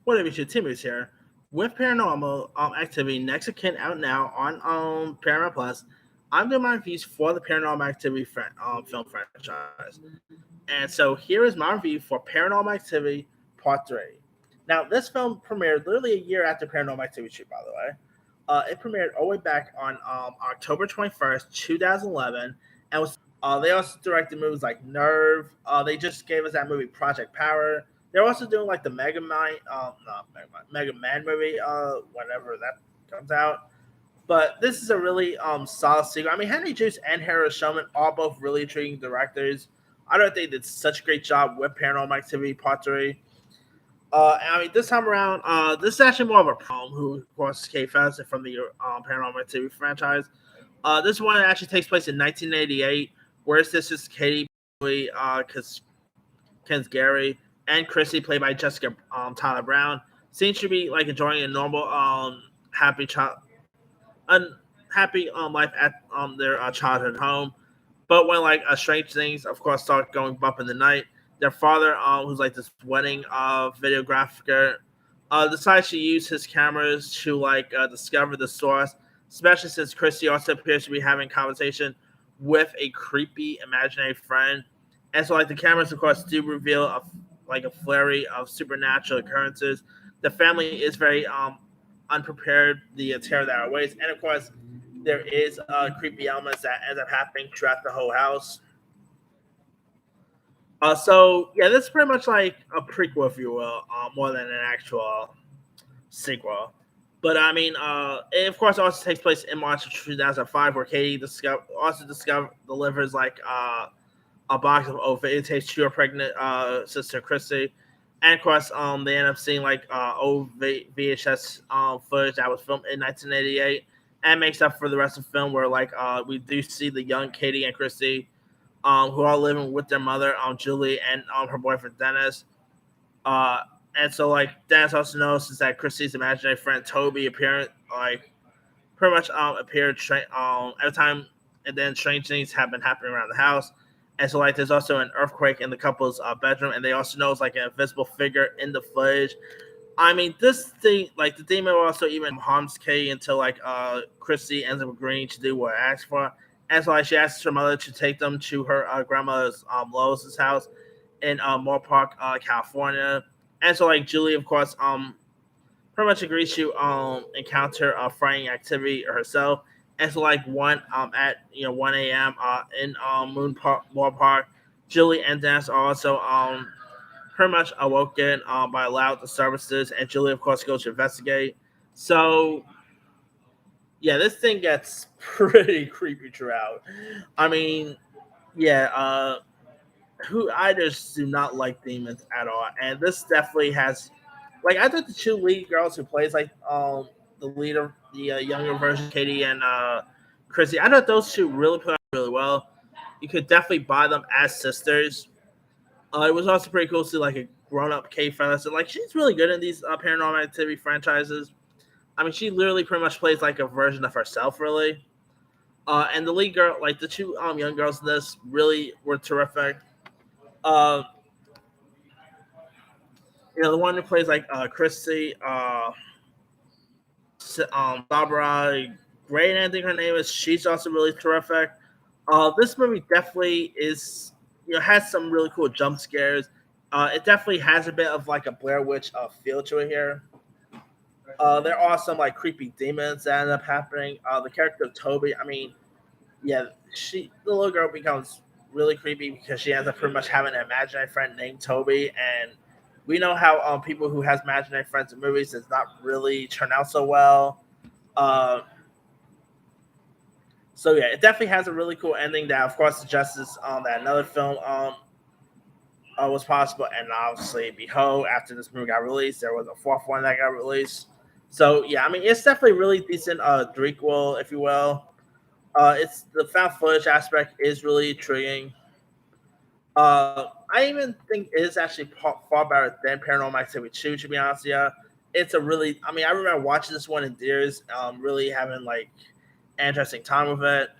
What if you should Timmy's here with Paranormal Activity next again out now on Paramount Plus. I'm doing my reviews for the Paranormal Activity film franchise, and so here is my review for Paranormal Activity Part Three. Now, this film premiered literally a year after Paranormal Activity 2, by the way. It premiered all the way back on October 21st, 2011, and was they also directed movies like Nerve. They just gave us that movie Project Power. They're also doing like the Mega Man, not Mega Man movie, whenever that comes out. But this is a really solid sequel. I mean, Henry Juice and Harold Showman are both really intriguing directors. I don't think they did such a great job with Paranormal Activity Part 3. I mean, this time around, this is actually more of a who, of course, Kate Fallon from the Paranormal Activity franchise. This one actually takes place in 1988, whereas this is Katie, Ken's Gary, and Chrissy, played by Jessica Tyler Brown, seems to be like enjoying a normal, happy child, unhappy life at their childhood home. But when like strange things, of course, start going bump in the night, their father, who's like this wedding videographer, decides to use his cameras to like discover the source. Especially since Christy also appears to be having conversation with a creepy imaginary friend, and so like the cameras, of course, do reveal a flurry of supernatural occurrences. The family is very unprepared, the terror that awaits, and of course, there is creepy elements that end up happening throughout the whole house. So yeah, this is pretty much like a prequel, if you will, more than an actual sequel. But I mean, it of course also takes place in March of 2005, where Katie delivers like a box of old tapes to her pregnant sister Chrissy, and of course, they end up seeing like old VHS footage that was filmed in 1988, and makes up for the rest of the film, where like we do see the young Katie and Chrissy, who are living with their mother, Julie, and her boyfriend Dennis. Uh, and so like Dennis also notices that Chrissy's imaginary friend Toby appearing like pretty much appeared every time, and then strange things have been happening around the house. And so like there's also an earthquake in the couple's bedroom, and they also know it's like an invisible figure in the footage. I mean, this thing, like the demon also even harms Katie until like Chrissy ends up agreeing to do what it asks for. And so like she asks her mother to take them to her grandmother's Lois's house in Moore Park, California. And so like Julie, of course, pretty much agrees to encounter frightening activity herself. And so like one at 1 a.m. In Moore Park, Julie and Dennis are also pretty much awoken by loud disturbances, and Julie, of course, goes to investigate. So yeah, this thing gets pretty creepy throughout. I mean, yeah, who I just do not like demons at all, and this definitely has like I thought the two lead girls who plays like the leader, the younger version, Katie and Chrissy. I thought those two really played really well. You could definitely buy them as sisters. It was also pretty cool to see like a grown up Kate Fellis, and like she's really good in these Paranormal Activity franchises. I mean, she literally pretty much plays like a version of herself, really. And the lead girl, like the two young girls in this, really were terrific. Uh, the one who plays like Chrissy, Sabra Gray, I think her name is. She's also really terrific. This movie definitely is, has some really cool jump scares. It definitely has a bit of like a Blair Witch feel to it here. There are some like creepy demons that end up happening. The character of Toby, I mean, yeah, the little girl becomes really creepy because she ends up pretty much having an imaginary friend named Toby, and we know how people who has imaginary friends in movies does not really turn out so well. Uh, so yeah, it definitely has a really cool ending that, of course, suggests that another film was possible, and obviously, behold, after this movie got released, there was a fourth one that got released. So yeah, I mean, it's definitely really decent prequel, if you will. It's the found footage aspect is really intriguing. I even think it is actually far better than Paranormal Activity 2, to be honest with you. It's a really, I mean, I remember watching this one in theaters, really having like an interesting time with it.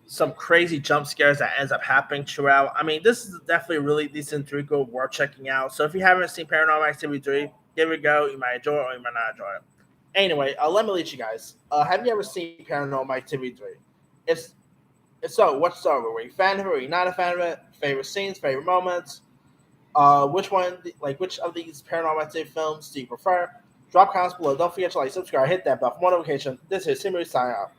Some crazy jump scares that ends up happening throughout. I mean, this is definitely a really decent prequel worth checking out. So if you haven't seen Paranormal Activity 3, Give it a go. You might enjoy it or you might not enjoy it. Anyway, let me lead you guys. Have you ever seen Paranormal Activity 3? If, if so, what's the over? Were you a fan of it? Were you not a fan of it? Favorite scenes, favorite moments? Which of these Paranormal Activity films do you prefer? Drop comments below. Don't forget to like, subscribe, hit that bell for more notifications. This is Simmer signing out.